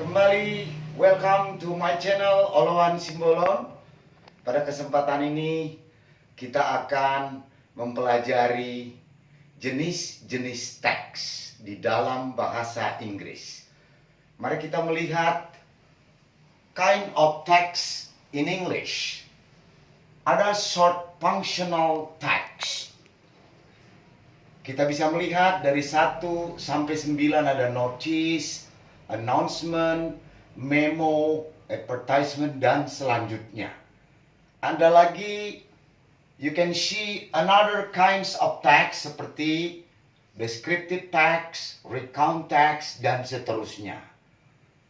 Kembali, welcome to my channel Oloan Simbolon. Pada kesempatan ini kita akan mempelajari jenis-jenis teks di dalam bahasa Inggris. Mari kita melihat kind of text in English. Ada short functional text. Kita bisa melihat dari 1 sampai 9 ada notice, announcement, memo, advertisement, dan selanjutnya. Ada lagi, you can see another kinds of text seperti descriptive text, recount text, dan seterusnya.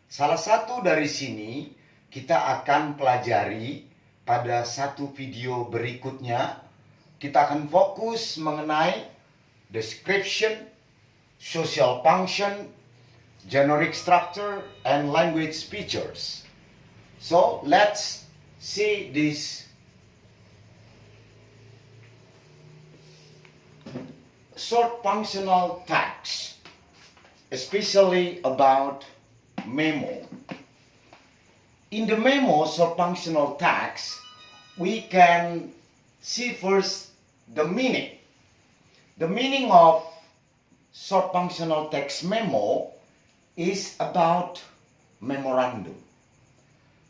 Salah satu dari sini kita akan pelajari pada satu video berikutnya. Kita akan fokus mengenai description, social function, generic structure, and language features. So let's see this short functional text, especially about memo. In the memo short functional text, we can see first the meaning. The meaning of short functional text memo is about memorandum.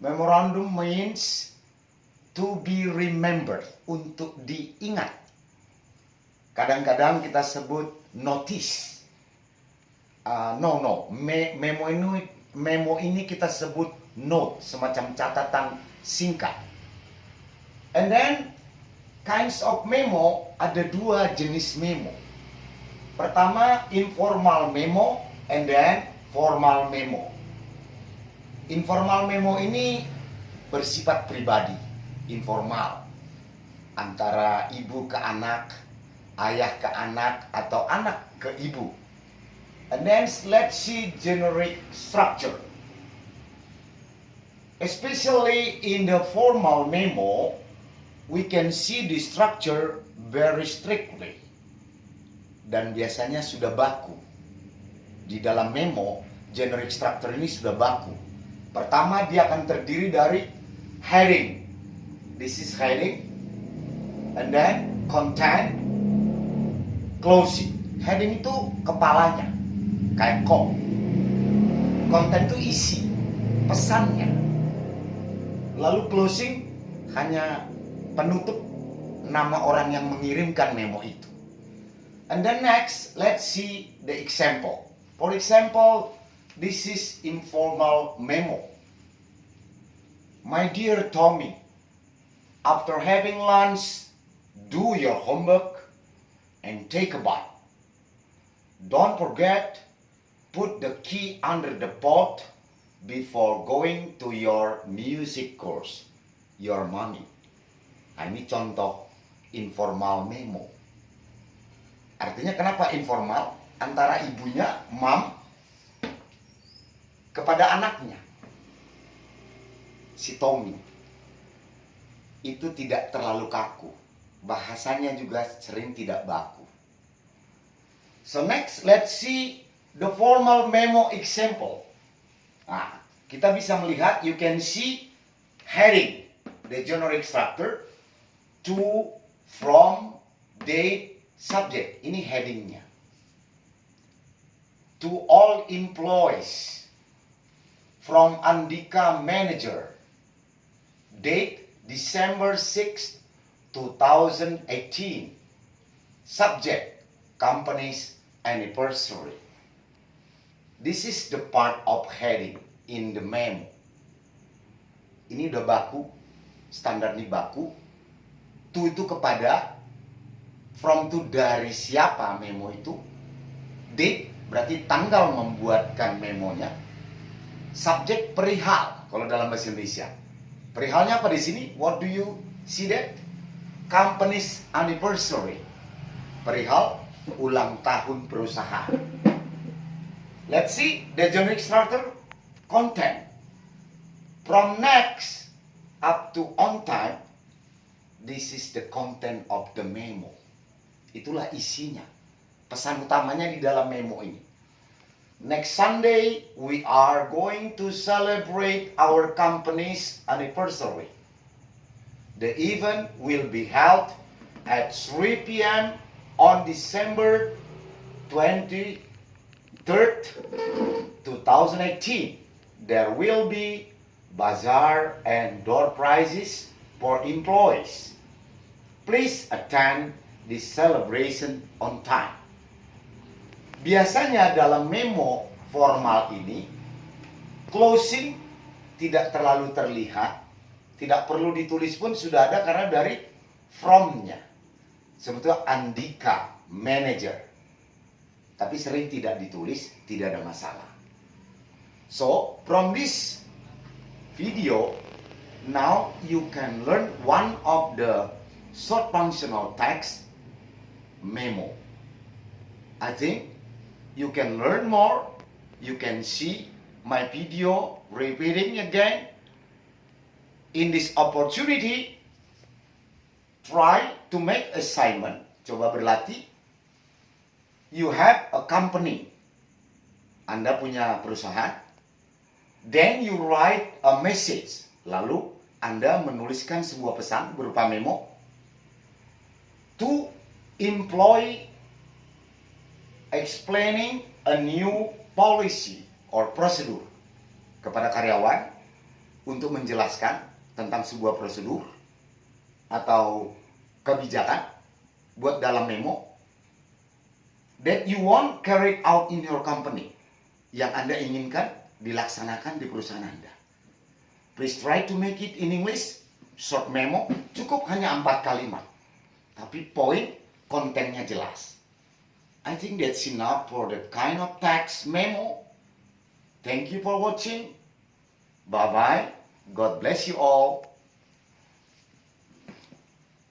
Memorandum means to be remembered, untuk diingat. Kadang-kadang kita sebut notice. Memo ini kita sebut note, semacam catatan singkat. And then kinds of memo, ada dua jenis memo. Pertama, informal memo, and then formal memo. Informal memo ini bersifat pribadi, informal, antara ibu ke anak, ayah ke anak, atau anak ke ibu. And then let's see generic structure. Especially in the formal memo, we can see the structure very strictly. Dan biasanya sudah baku. Di dalam memo, generic structure ini sudah baku. Pertama, dia akan terdiri dari heading. This is heading. And then content, closing. Heading itu kepalanya, kayak kok. Content itu isi, pesannya. Lalu closing hanya penutup, nama orang yang mengirimkan memo itu. And then next, let's see the example. For example, this is informal memo. My dear Tommy, after having lunch, do your homework and take a bath. Don't forget, put the key under the pot before going to your music course. Your money. Nah, ini contoh informal memo. Artinya kenapa informal? Antara ibunya, mom, kepada anaknya, si Tommy. Itu tidak terlalu kaku. Bahasanya juga sering tidak baku. So next, let's see the formal memo example. Nah, kita bisa melihat, you can see heading, the generic structure, to, from, date, subject. Ini headingnya. To all employees, from Andika manager. Date December 6, 2018. Subject company's anniversary. This is the part of heading in the memo. Ini udah baku, standar ini baku. To itu kepada, from itu dari siapa memo itu. Date berarti tanggal membuatkan memonya. Subjek perihal kalau dalam bahasa Indonesia. Perihalnya apa di sini? What do you see that? Company's anniversary. Perihal ulang tahun perusahaan. Let's see the generic structure. Content. From next up to on time. This is the content of the memo. Itulah isinya. Pesan utamanya di dalam memo ini. next Sunday we are going to celebrate our company's anniversary. The event will be held at 3 p.m. on December 23rd, 2018. There will be bazaar and door prizes for employees. Please attend this celebration on time. Biasanya dalam memo formal ini, closing tidak terlalu terlihat, tidak perlu ditulis pun sudah ada karena dari from-nya. Sebetulnya Andika, manager. Tapi sering tidak ditulis, tidak ada masalah. So, from this video, now you can learn one of the short functional text memo. I think you can learn more. You can see my video repeating again. In this opportunity, try to make assignment. Coba berlatih. You have a company. Anda punya perusahaan. Then you write a message. Lalu Anda menuliskan sebuah pesan berupa memo to employee explaining a new policy or procedure kepada karyawan untuk menjelaskan tentang sebuah prosedur atau kebijakan buat dalam memo that you want carried out in your company, yang Anda inginkan dilaksanakan di perusahaan Anda. Please try to make it in English. Short memo, cukup hanya 4 kalimat. Tapi poin kontennya jelas. I think that's enough for the kind of text memo. Thank you for watching. Bye-bye. God bless you all.